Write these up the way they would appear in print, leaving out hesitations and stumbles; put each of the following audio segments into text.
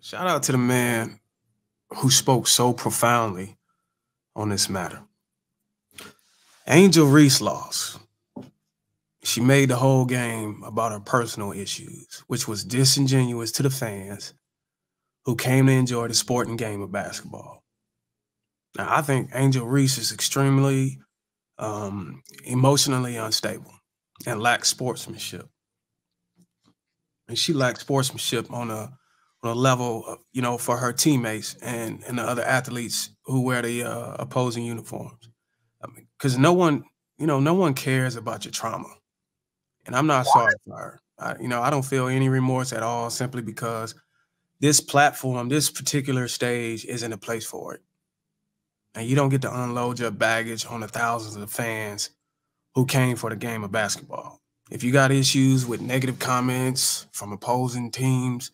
Shout out to the man who spoke so profoundly on this matter. Angel Reese lost. She made the whole game about her personal issues, which was disingenuous to the fans who came to enjoy the sporting game of basketball. Now, I think Angel Reese is extremely emotionally unstable and lacks sportsmanship. And she lacked sportsmanship on a level, for her teammates and the other athletes who wear the opposing uniforms. I mean, because no one cares about your trauma, and I'm not sorry for her. I don't feel any remorse at all, simply because this platform, this particular stage, isn't a place for it, and you don't get to unload your baggage on the thousands of fans who came for the game of basketball. If you got issues with negative comments from opposing teams,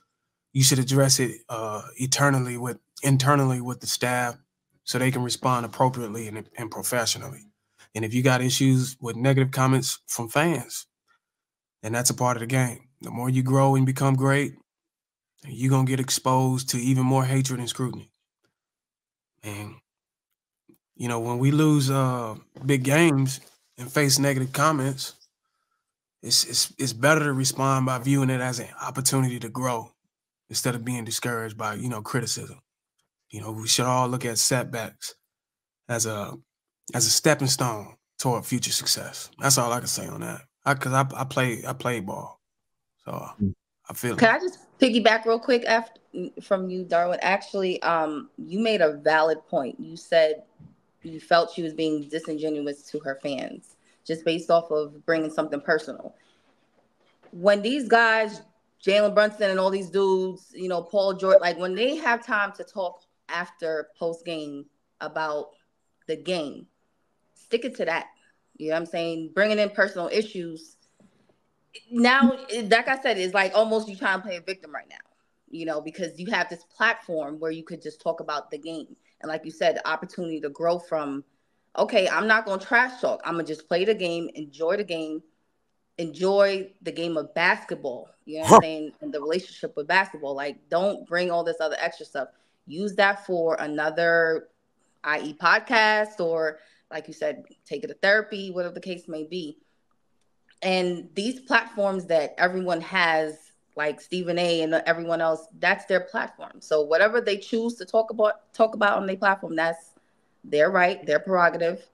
you should address it internally with the staff so they can respond appropriately and professionally. And if you got issues with negative comments from fans, then that's a part of the game. The more you grow and become great, you're gonna get exposed to even more hatred and scrutiny. And when we lose big games and face negative comments, it's better to respond by viewing it as an opportunity to grow instead of being discouraged by criticism. We should all look at setbacks as a stepping stone toward future success. That's all I can say on that. Because I play ball, so I feel Can it. I just piggyback real quick after from you, Darwin? Actually, you made a valid point. You said you felt she was being disingenuous to her fans just based off of bringing something personal. When these guys, Jalen Brunson and all these dudes, Paul George, like when they have time to talk after post game about the game, stick it to that. You know what I'm saying? Bringing in personal issues. Now, like I said, it's like almost you trying to play a victim right now, because you have this platform where you could just talk about the game. And like you said, the opportunity to grow from, okay, I'm not going to trash talk. I'm going to just play the game, enjoy the game of basketball. You know what I'm saying? And the relationship with basketball. Like, don't bring all this other extra stuff. Use that for another, i.e., podcast, or like you said, take it to therapy, whatever the case may be. And these platforms that everyone has, like Stephen A. and everyone else, that's their platform. So whatever they choose to talk about on their platform, that's their right, their prerogative.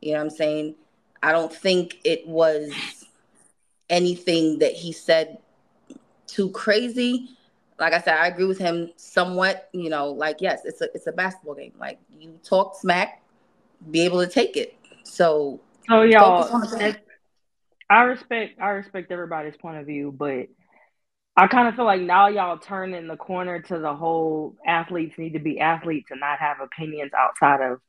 You know what I'm saying? I don't think it was anything that he said too crazy. Like I said, I agree with him somewhat. Like, yes, it's a basketball game. Like, you talk smack, be able to take it. So So focus y'all, on the game. I respect everybody's point of view, but I kind of feel like now y'all turning the corner to the whole athletes need to be athletes and not have opinions outside of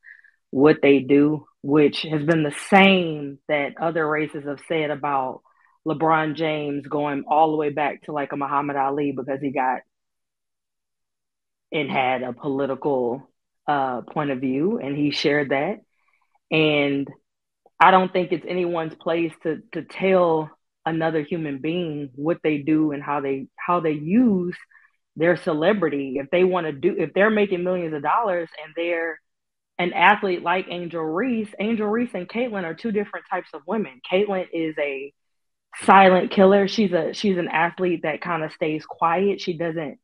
what they do, which has been the same that other races have said about LeBron James, going all the way back to like a Muhammad Ali, because he got and had a political point of view and he shared that. And I don't think it's anyone's place to tell another human being what they do and how they use their celebrity. If they want to do, if they're making millions of dollars and they're an athlete like Angel Reese and Caitlyn are two different types of women. Caitlyn is a silent killer. She's an athlete that kind of stays quiet. She doesn't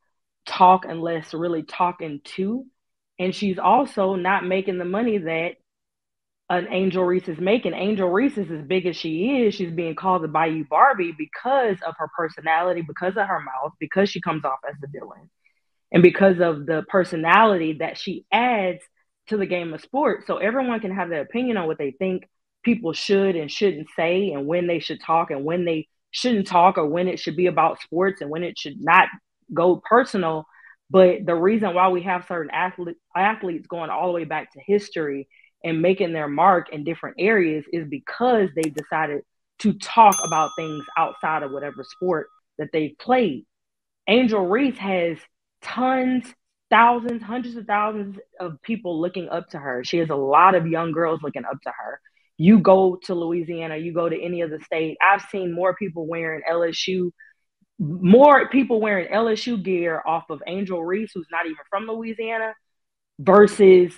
talk unless really talking to. And she's also not making the money that an Angel Reese is making. Angel Reese is as big as she is. She's being called the Bayou Barbie because of her personality, because of her mouth, because she comes off as the villain, and because of the personality that she adds to the game of sports. So everyone can have their opinion on what they think people should and shouldn't say, and when they should talk and when they shouldn't talk, or when it should be about sports and when it should not go personal. But the reason why we have certain athletes going all the way back to history and making their mark in different areas is because they've decided to talk about things outside of whatever sport that they've played. Angel Reese has tons, thousands, hundreds of thousands of people looking up to her. She has a lot of young girls looking up to her. You go to Louisiana, you go to any other state, I've seen more people wearing LSU more people wearing LSU gear off of Angel Reese, who's not even from Louisiana, versus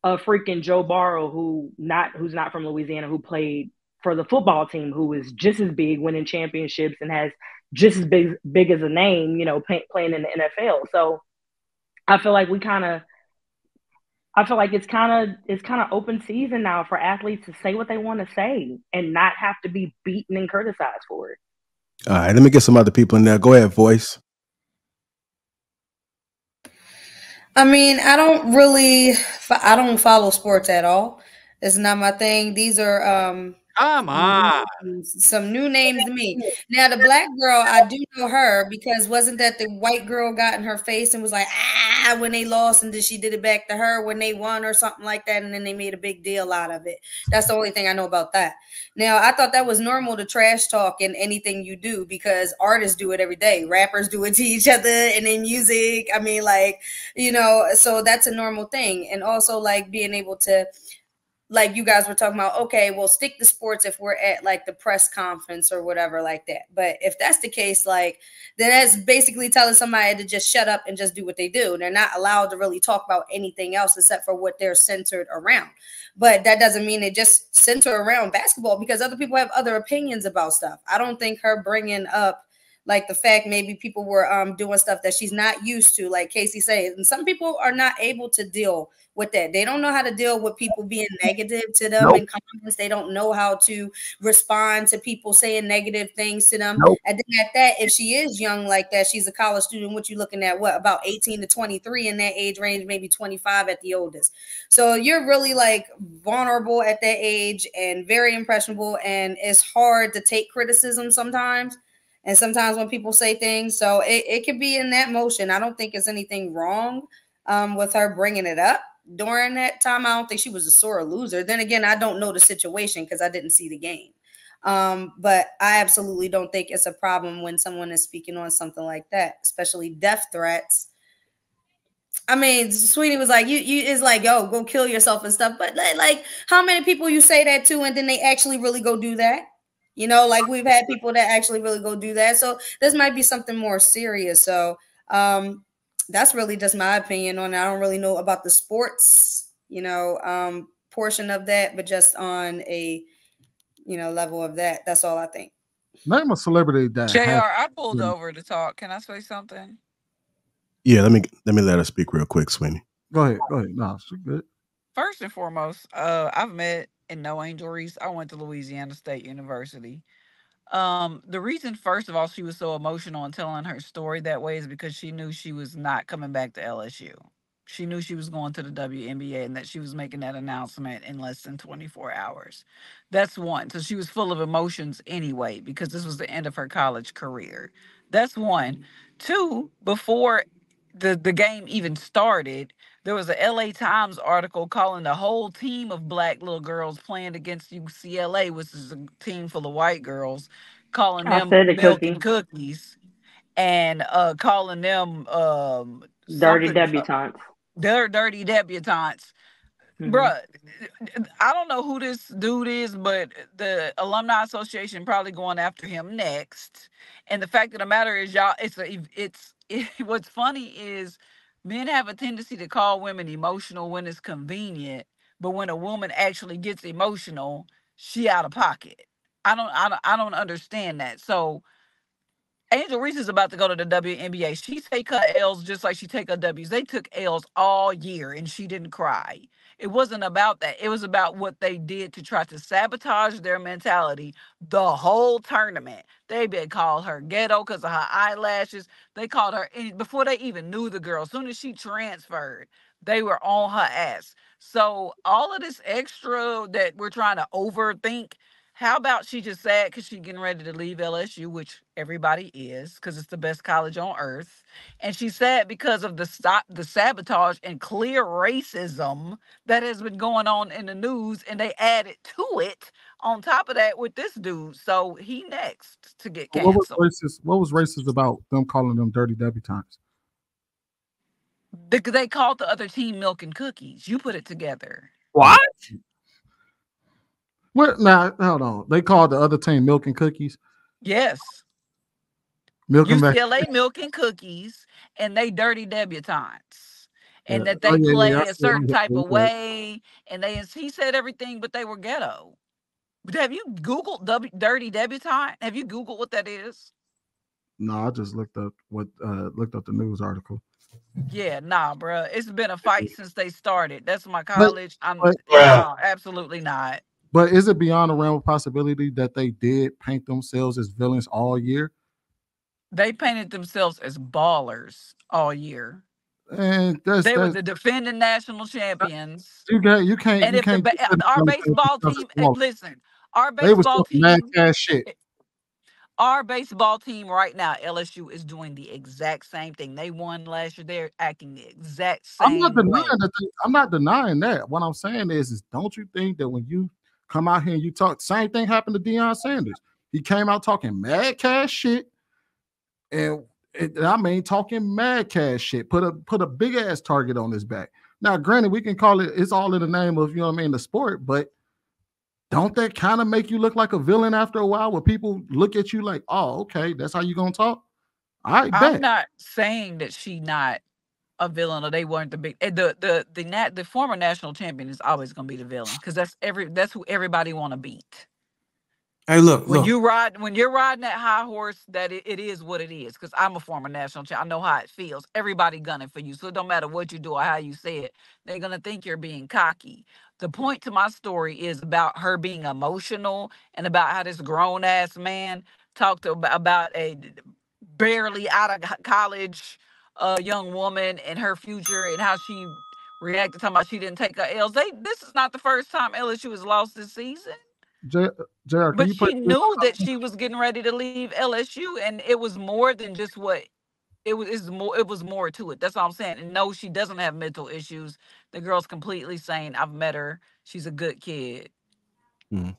a freaking Joe Burrow who's not from Louisiana, who played for the football team, who is just as big, winning championships, and has just as big as a name, playing in the NFL. So I feel like it's kind of open season now for athletes to say what they want to say and not have to be beaten and criticized for it. All right, let me get some other people in there. Go ahead, Voice. I mean, I don't follow sports at all. It's not my thing. These are Come on. some new names to me. Now, the black girl, I do know her because wasn't that the white girl got in her face and was like, when they lost, and then she did it back to her when they won or something like that, and then they made a big deal out of it. That's the only thing I know about that. Now, I thought that was normal to trash talk in anything you do because artists do it every day. Rappers do it to each other, and in music, I mean, like, so that's a normal thing. And also, like, being able to, like you guys were talking about, okay, well, stick to sports if we're at like the press conference or whatever like that. But if that's the case, like, then that's basically telling somebody to just shut up and just do what they do. They're not allowed to really talk about anything else except for what they're centered around. But that doesn't mean they just center around basketball because other people have other opinions about stuff. I don't think her bringing up like the fact maybe people were doing stuff that she's not used to, like Casey said. And some people are not able to deal with that. They don't know how to deal with people being negative to them in comments. They don't know how to respond to people saying negative things to them. And then at that, if she is young like that, she's a college student, what you looking at, what, about 18 to 23 in that age range, maybe 25 at the oldest. So you're really like vulnerable at that age and very impressionable. And it's hard to take criticism sometimes. And sometimes when people say things, so it could be in that motion. I don't think there's anything wrong with her bringing it up during that time. I don't think she was a sore loser. Then again, I don't know the situation because I didn't see the game. But I absolutely don't think it's a problem when someone is speaking on something like that, especially death threats. I mean, Sweetie was like, you is like, yo, go kill yourself and stuff. But like, how many people you say that to and then they actually really go do that? Like we've had people that actually really go do that. So this might be something more serious. So that's really just my opinion on it. I don't really know about the sports, portion of that, but just on a, level of that. That's all I think. Name a celebrity that JR, I pulled over to talk. Can I say something? Yeah, let me let her speak real quick, Sweeney. Go ahead. No, she's good. First and foremost, I've met and know Angel Reese. I went to Louisiana State University. The reason, first of all, she was so emotional in telling her story that way is because she knew she was not coming back to LSU. She knew she was going to the WNBA and that she was making that announcement in less than 24 hours. That's one. So she was full of emotions anyway, because this was the end of her college career. That's one. Two, before the game even started, there was a LA Times article calling the whole team of black little girls playing against UCLA, which is a team full of white girls, calling them milk and cookies, and calling them dirty debutantes. They're dirty debutantes. Bruh, I don't know who this dude is, but the Alumni Association probably going after him next. And the fact of the matter is, y'all, what's funny is men have a tendency to call women emotional when it's convenient, but when a woman actually gets emotional, she out of pocket. I don't understand that. So Angel Reese is about to go to the WNBA. She take her L's just like she take her W's. They took L's all year and she didn't cry. It wasn't about that. It was about what they did to try to sabotage their mentality the whole tournament. They been called her ghetto because of her eyelashes. They called her, before they even knew the girl, as soon as she transferred, they were on her ass. So all of this extra that we're trying to overthink, how about she just sad because she's getting ready to leave LSU, which everybody is, because it's the best college on earth. And she's sad because of the sabotage and clear racism that has been going on in the news. And they added to it on top of that with this dude. So he next to get canceled. What was racist about them calling them dirty debutantes? They called the other team milk and cookies. You put it together. What? Now, hold on. They called the other team milk and cookies? Yes. Milk and UCLA Milk and Cookies, and they dirty debutantes. yeah. And that Oh they yeah. I play a see it on certain type here. of way. And he said everything, but they were ghetto. But have you Googled dirty debutante? Have you Googled what that is? No, I just looked up the news article. Yeah, nah, bro. It's been a fight since they started. That's my But, college. No, absolutely not. but is it beyond the realm of possibility that they did paint themselves as villains all year? They painted themselves as ballers all year. And They were the defending national champions. you can't. And if our baseball team, listen, our they was baseball talking mad team, cash shit. our baseball team right now, LSU is doing the exact same thing. They won last year. They're acting the exact same way. I'm not denying that. What I'm saying is don't you think that when you come out here and you talk, same thing happened to Deion Sanders. He came out talking mad cash shit, and I mean talking mad cash shit. Put a big ass target on his back. Now, granted, we can call it's all in the name of, you know what I mean, the sport, but don't that kind of make you look like a villain after a while, where people look at you like, oh, okay, that's how you gonna talk? I'm not saying that she not a villain or they weren't the big the former national champion is always gonna be the villain because that's who everybody want to beat. Hey, look. When you're riding that high horse, that it is what it is. Because I'm a former national champion, I know how it feels. Everybody gunning for you, so it don't matter what you do or how you say it. They're gonna think you're being cocky. The point to my story is about her being emotional and about how this grown ass man talked about a barely out of college young woman and her future and how she reacted, talking about she didn't take her L's. This is not the first time LSU has lost this season. JR, but she knew that she was getting ready to leave LSU, and it was more than just what it was. It was more to it. That's all I'm saying. And no, she doesn't have mental issues. The girl's completely sane. I've met her. She's a good kid. Mm.